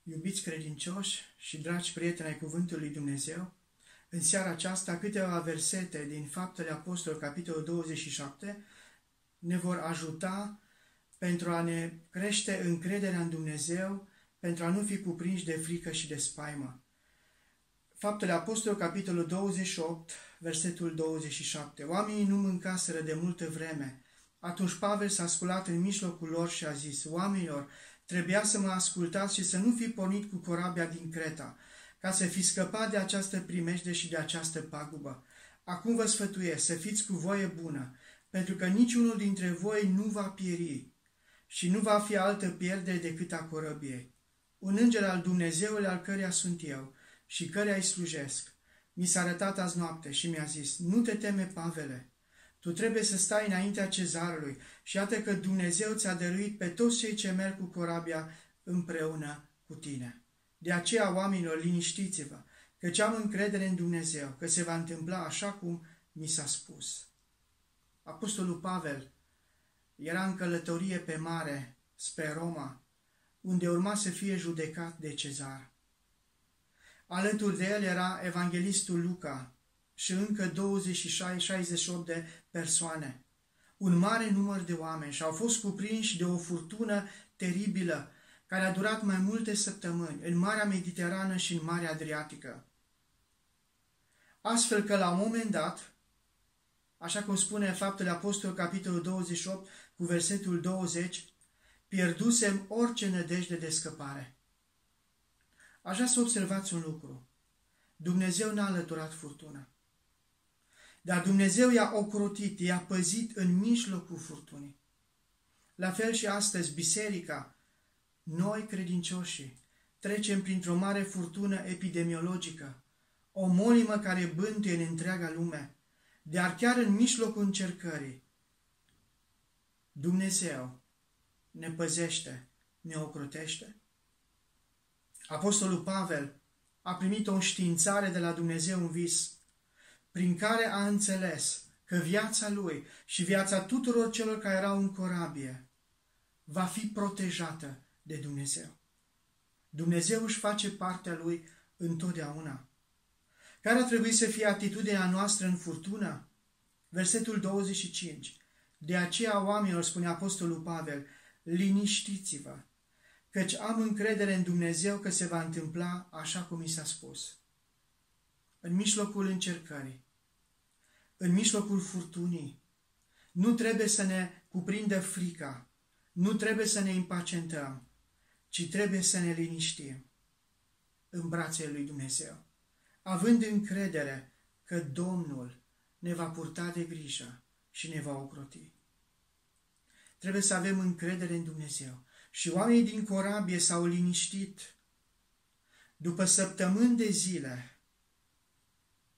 Iubiți credincioși și dragi prieteni ai Cuvântului Dumnezeu, în seara aceasta câteva versete din Faptele Apostolilor, capitolul 27, ne vor ajuta pentru a ne crește încrederea în Dumnezeu, pentru a nu fi cuprinși de frică și de spaimă. Faptele Apostolilor, capitolul 28, versetul 27. Oamenii nu mâncaseră de multă vreme. Atunci Pavel s-a sculat în mijlocul lor și a zis: oamenilor, trebuia să mă ascultați și să nu fi pornit cu corabia din Creta, ca să fi scăpat de această primejde și de această pagubă. Acum vă sfătuiesc să fiți cu voie bună, pentru că niciunul dintre voi nu va pieri și nu va fi altă pierdere decât a corăbiei. Un înger al Dumnezeului, al căreia sunt eu și căreia îi slujesc, mi s-a arătat azi noapte și mi-a zis: nu te teme, Pavele, tu trebuie să stai înaintea cezarului și iată că Dumnezeu ți-a dăruit pe toți cei ce merg cu corabia împreună cu tine. De aceea, oamenilor, liniștiți-vă, căci am încredere în Dumnezeu, că se va întâmpla așa cum mi s-a spus. Apostolul Pavel era în călătorie pe mare spre Roma, unde urma să fie judecat de cezar. Alături de el era evanghelistul Luca și încă 68 de persoane, un mare număr de oameni, și au fost cuprinși de o furtună teribilă care a durat mai multe săptămâni în Marea Mediterană și în Marea Adriatică. Astfel că la un moment dat, așa cum spune Faptele Apostolilor, capitolul 28, cu versetul 20, pierdusem orice nădejde de scăpare. Aș vrea să observați un lucru. Dumnezeu n-a alăturat furtuna, dar Dumnezeu i-a ocrotit, i-a păzit în mijlocul furtunii. La fel și astăzi, biserica, noi credincioșii, trecem printr-o mare furtună epidemiologică, o molimă care bântuie în întreaga lume, dar chiar în mijlocul încercării, Dumnezeu ne păzește, ne ocrotește. Apostolul Pavel a primit o înștiințare de la Dumnezeu în vis, prin care a înțeles că viața lui și viața tuturor celor care erau în corabie va fi protejată de Dumnezeu. Dumnezeu își face partea lui întotdeauna. Care ar trebui să fie atitudinea noastră în furtună? Versetul 25. De aceea, oamenilor, spune Apostolul Pavel, liniștiți-vă, căci am încredere în Dumnezeu că se va întâmpla așa cum mi s-a spus. În mijlocul încercării, în mijlocul furtunii, nu trebuie să ne cuprindă frica, nu trebuie să ne impacientăm, ci trebuie să ne liniștim în brațele lui Dumnezeu, având încredere că Domnul ne va purta de grijă și ne va ocroti. Trebuie să avem încredere în Dumnezeu. Și oamenii din corabie s-au liniștit după săptămâni de zile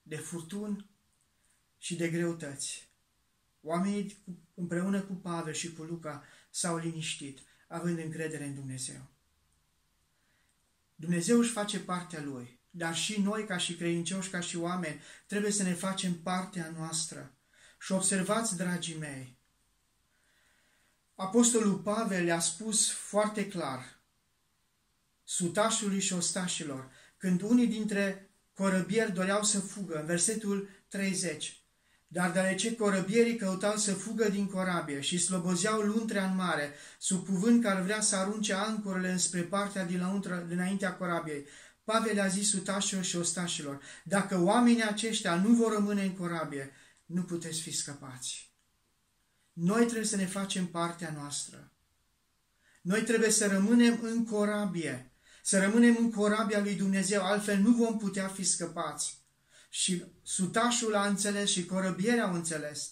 de furtuni și de greutăți. Oamenii împreună cu Pavel și cu Luca s-au liniștit, având încredere în Dumnezeu. Dumnezeu își face partea Lui, dar și noi, ca și credincioși, ca și oameni, trebuie să ne facem partea noastră. Și observați, dragii mei, Apostolul Pavel le-a spus foarte clar sutașului și ostașilor, când unii dintre corăbieri doreau să fugă, în versetul 30, dar deoarece corăbierii căutau să fugă din corabie și slobozeau luntrea în mare, sub cuvânt că ar vrea să arunce ancorele înspre partea dinaintea corabiei, Pavel a zis sutașilor și ostașilor: dacă oamenii aceștia nu vor rămâne în corabie, nu puteți fi scăpați. Noi trebuie să ne facem partea noastră. Noi trebuie să rămânem în corabie, să rămânem în corabia lui Dumnezeu, altfel nu vom putea fi scăpați. Și sutașul a înțeles și corăbierii au înțeles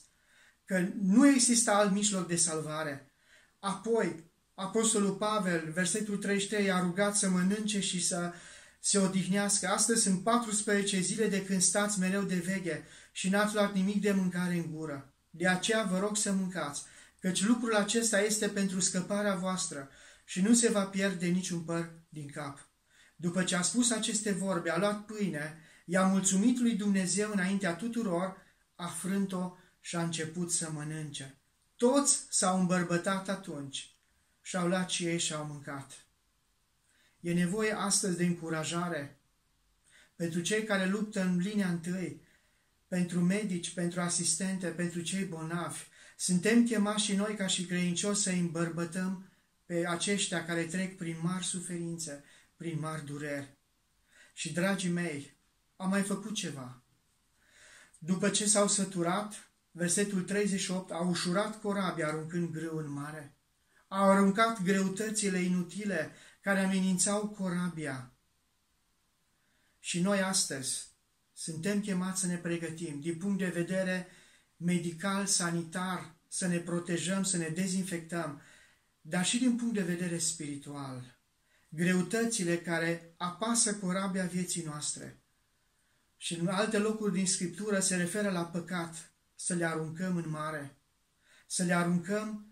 că nu există alt mijloc de salvare. Apoi, Apostolul Pavel, versetul 33, a rugat să mănânce și să se odihnească. Astăzi sunt 14 zile de când stați mereu de veche și n-ați luat nimic de mâncare în gură. De aceea vă rog să mâncați, căci lucrul acesta este pentru scăparea voastră și nu se va pierde niciun păr din cap. După ce a spus aceste vorbe, a luat pâine, i-a mulțumit lui Dumnezeu înaintea tuturor, a frânt-o și a început să mănânce. Toți s-au îmbărbătat atunci și au luat și ei și au mâncat. E nevoie astăzi de încurajare pentru cei care luptă în linia întâi, pentru medici, pentru asistente, pentru cei bolnavi. Suntem chemați și noi ca și credincioși să îi îmbărbătăm pe aceștia care trec prin mari suferințe, prin mari dureri. Și, dragii mei, am mai făcut ceva. După ce s-au săturat, versetul 38, au ușurat corabia aruncând grâu în mare. Au aruncat greutățile inutile care amenințau corabia. Și noi astăzi suntem chemați să ne pregătim din punct de vedere medical, sanitar, să ne protejăm, să ne dezinfectăm, dar și din punct de vedere spiritual. Greutățile care apasă corabia vieții noastre. Și în alte locuri din Scriptură se referă la păcat, să le aruncăm în mare, să le aruncăm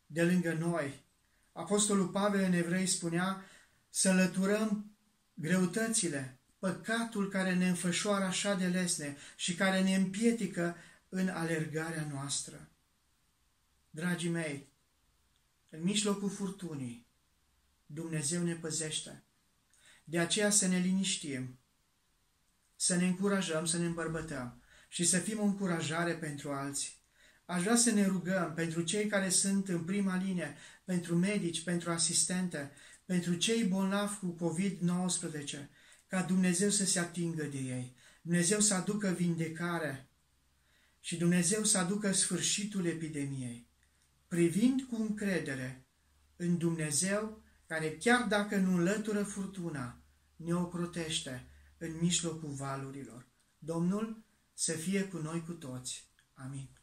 de lângă noi. Apostolul Pavel în Evrei spunea să înlăturăm greutățile, păcatul care ne înfășoară așa de lesne și care ne împiedică în alergarea noastră. Dragii mei, în mijlocul furtunii, Dumnezeu ne păzește. De aceea să ne liniștim, să ne încurajăm, să ne îmbărbătăm și să fim o încurajare pentru alții. Aș vrea să ne rugăm pentru cei care sunt în prima linie, pentru medici, pentru asistente, pentru cei bolnavi cu COVID-19, ca Dumnezeu să se atingă de ei, Dumnezeu să aducă vindecare și Dumnezeu să aducă sfârșitul epidemiei, privind cu încredere în Dumnezeu care, chiar dacă nu înlătură furtuna, ne ocrotește în mijlocul valurilor. Domnul să fie cu noi cu toți. Amin.